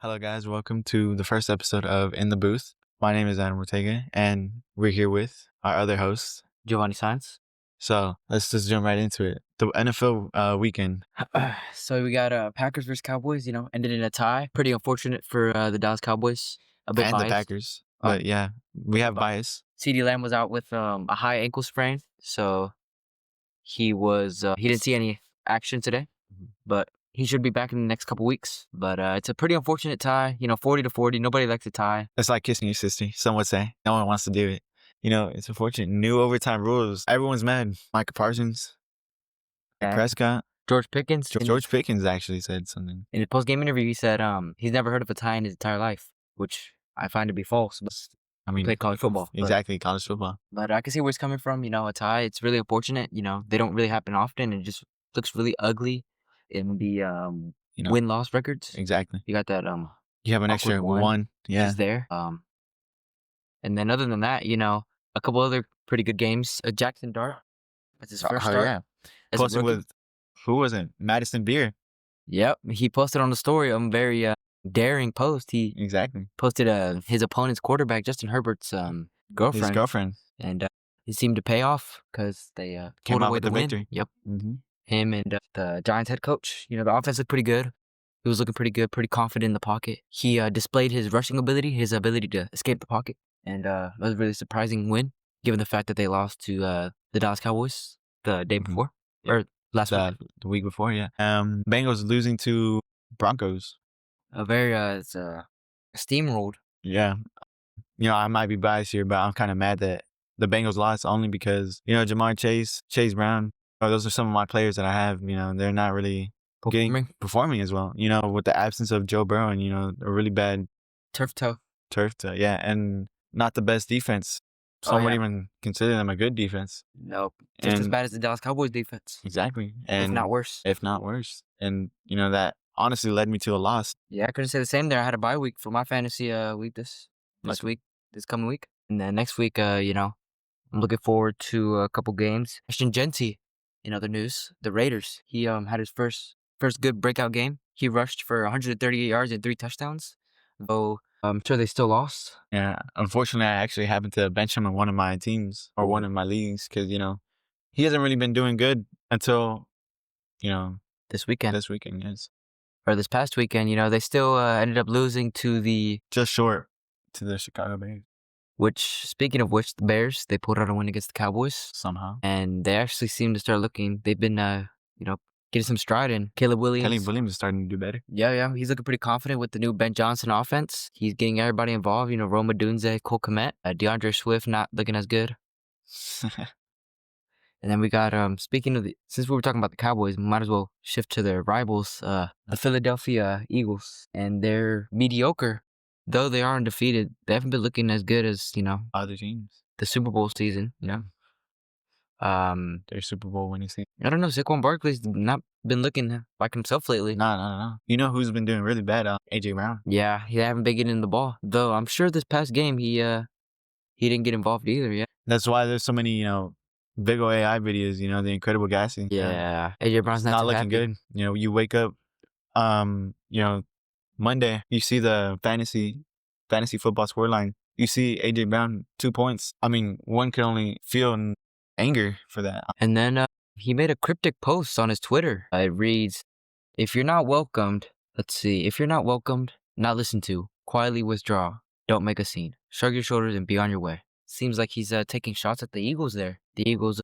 Hello, guys. Welcome to the first episode of In the Booth. My name is Adam Ortega, and we're here with our other host, Giovanni Science. So let's just jump right into it. The NFL weekend. So we got Packers versus Cowboys. Ended in a tie. Pretty unfortunate for the Dallas Cowboys. A bit And biased. the Packers. But yeah, we have bias. CeeDee Lamb was out with a high ankle sprain, so he didn't see any action today, but he should be back in the next couple weeks. But it's a pretty unfortunate tie. 40-40. Nobody likes a tie. It's like kissing your sister, some would say. No one wants to do it. It's unfortunate. New overtime rules. Everyone's mad. Micah Parsons, Prescott, George Pickens. George Pickens actually said something. In a post-game interview, he said he's never heard of a tie in his entire life, which I find to be false. But he played college football. Exactly, college football. But I can see where it's coming from. A tie, it's really unfortunate. They don't really happen often. It just looks really ugly in the win-loss records. Exactly. You got that You have an extra one. Yeah. Is there. And then other than that, a couple other pretty good games. Jackson Dart. That's his first start. Yeah. Posted with, who was it? Madison Beer. Yep. He posted on the story a very daring post. He posted his opponent's quarterback, Justin Herbert's girlfriend. His girlfriend. And it seemed to pay off because they came out away with the victory. Yep. Mm-hmm. Him and the Giants head coach. The offense looked pretty good. He was looking pretty good, pretty confident in the pocket. He displayed his rushing ability, his ability to escape the pocket. And that was a really surprising win, given the fact that they lost to the Dallas Cowboys the day before. Or last week. The week before, yeah. Bengals losing to Broncos. A very steamrolled. Yeah. I might be biased here, but I'm kind of mad that the Bengals lost only because, Jamar Chase Brown, those are some of my players that I have, they're not really performing as well, with the absence of Joe Burrow and, a really bad turf toe. Yeah. And not the best defense. Some would even consider them a good defense. Nope. Just as bad as the Dallas Cowboys defense. Exactly. And if not worse. And, that honestly led me to a loss. Yeah, I couldn't say the same there. I had a bye week for my fantasy week this coming week. And then next week, I'm looking forward to a couple games. Christian Genty, in other news, the Raiders. He had his first good breakout game. He rushed for 138 yards and 3 touchdowns, though I'm sure they still lost. Yeah, unfortunately, I actually happened to bench him in one of my teams or one of my leagues because, he hasn't really been doing good until, this weekend. Yes. Or this past weekend, they still ended up losing to just short to the Chicago Bears. Which, speaking of which, the Bears, they pulled out a win against the Cowboys. Somehow. And they actually seem to start looking, they've been, getting some stride in. Caleb Williams is starting to do better. Yeah. He's looking pretty confident with the new Ben Johnson offense. He's getting everybody involved. Roma Dunze, Cole Kmet, DeAndre Swift not looking as good. And then we got, since we were talking about the Cowboys, we might as well shift to their rivals, the Philadelphia Eagles. And they're mediocre. Though they are undefeated, they haven't been looking as good as, other teams. The Super Bowl season, their Super Bowl winning season. I don't know. Saquon Barkley's not been looking like himself lately. No. You know who's been doing really bad? AJ Brown. Yeah, he haven't been getting the ball. Though I'm sure this past game he didn't get involved either. Yeah. That's why there's so many big ol' AI videos. The incredible gassing. Yeah. AJ Brown's not looking good. You wake up, Monday, you see the fantasy football scoreline. You see AJ Brown 2 points. I mean, one can only feel anger for that. And then he made a cryptic post on his Twitter. It reads, if you're not welcomed, not listened to, quietly withdraw. Don't make a scene. Shrug your shoulders and be on your way. Seems like he's taking shots at the Eagles there. The Eagles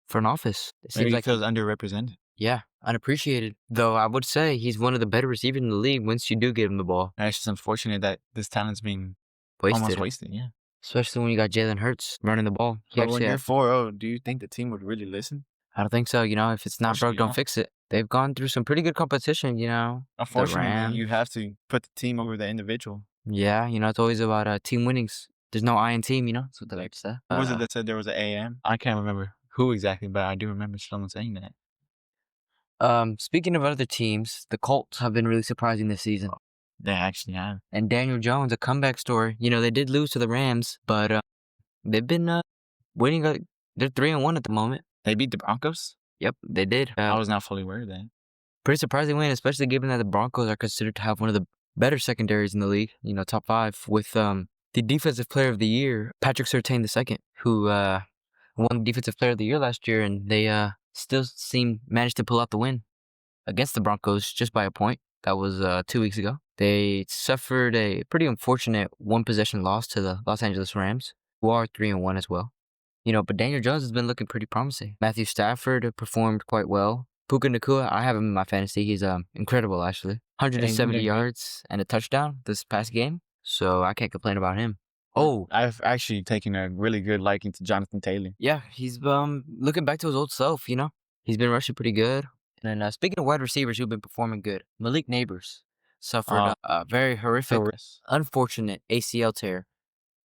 front office. It seems like he feels underrepresented. Yeah, unappreciated. Though I would say he's one of the better receivers in the league once you do give him the ball. And it's just unfortunate that this talent's being almost wasted, yeah. Especially when you got Jalen Hurts running the ball. But when you're 4-0, do you think the team would really listen? I don't think so. If it's not broke, don't fix it. They've gone through some pretty good competition, Unfortunately, you have to put the team over the individual. Yeah, it's always about team winnings. There's no I in team, that's what they like to say. Who was it that said there was an AM? I can't remember who exactly, but I do remember someone saying that. Speaking of other teams, the Colts have been really surprising this season. They actually have. And Daniel Jones, a comeback story. They did lose to the Rams, but they've been winning. They're 3-1 at the moment. They beat the Broncos? Yep, they did. I was not fully aware of that. Pretty surprising win, especially given that the Broncos are considered to have one of the better secondaries in the league, top 5 with the defensive player of the year, Patrick Surtain II, who won defensive player of the year last year, and they still managed to pull out the win against the Broncos just by a point. That was 2 weeks ago. They suffered a pretty unfortunate one-possession loss to the Los Angeles Rams, who are 3-1 as well. But Daniel Jones has been looking pretty promising. Matthew Stafford performed quite well. Puka Nacua, I have him in my fantasy. He's incredible, actually. 170 yards and a touchdown this past game, so I can't complain about him. Oh, I've actually taken a really good liking to Jonathan Taylor. Yeah, he's looking back to his old self, He's been rushing pretty good. And then speaking of wide receivers who've been performing good, Malik Neighbors suffered a very horrific, unfortunate ACL tear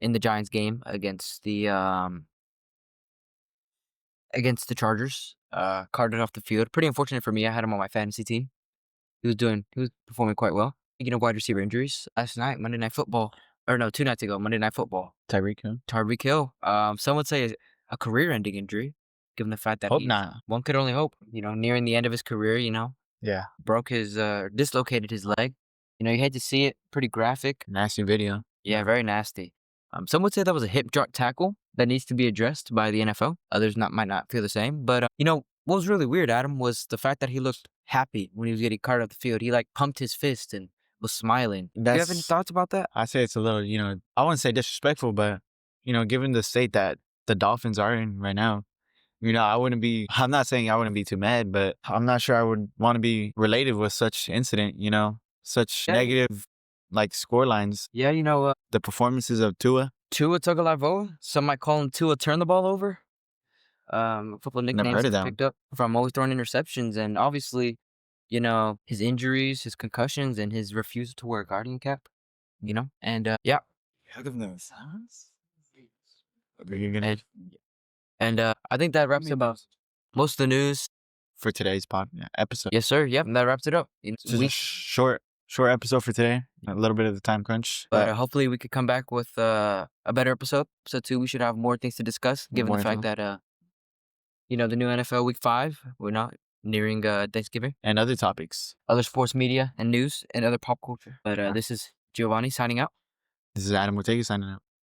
in the Giants game against the Chargers. Carted off the field. Pretty unfortunate for me. I had him on my fantasy team. He was performing quite well. Speaking of wide receiver injuries, last night, Monday Night Football, or no, 2 nights ago, Monday Night Football. Tyreek Hill. Some would say a career-ending injury, given the fact that one could only hope. Nearing the end of his career. Yeah. Broke his, dislocated his leg. You hate to see it. Pretty graphic. Nasty video. Yeah, very nasty. Some would say that was a hip drop tackle that needs to be addressed by the NFL. Others might not feel the same. But, what was really weird, Adam, was the fact that he looked happy when he was getting carted off the field. He, pumped his fist and was smiling. Do you have any thoughts about that? I say it's a little, I wouldn't say disrespectful, but, given the state that the Dolphins are in right now, I'm not saying I wouldn't be too mad, but I'm not sure I would want to be related with such incident, such negative, score lines. Yeah, the performances of Tua Tagovailoa. Some might call him Tua turn the ball over. A couple of nicknames he picked up from always throwing interceptions, and obviously, his injuries, his concussions, and his refusal to wear a Guardian cap. And yeah. And I think that wraps about most of the news for today's episode. Yes, sir. Yep, that wraps it up. It's a short episode for today. A little bit of the time crunch, but hopefully we could come back with a better episode. Episode 2, we should have more things to discuss, given the fact that the new NFL Week 5, we're not nearing Thanksgiving and other topics, other sports media and news and other pop culture. But this is Giovanni signing out. This is Adam Ortega signing out.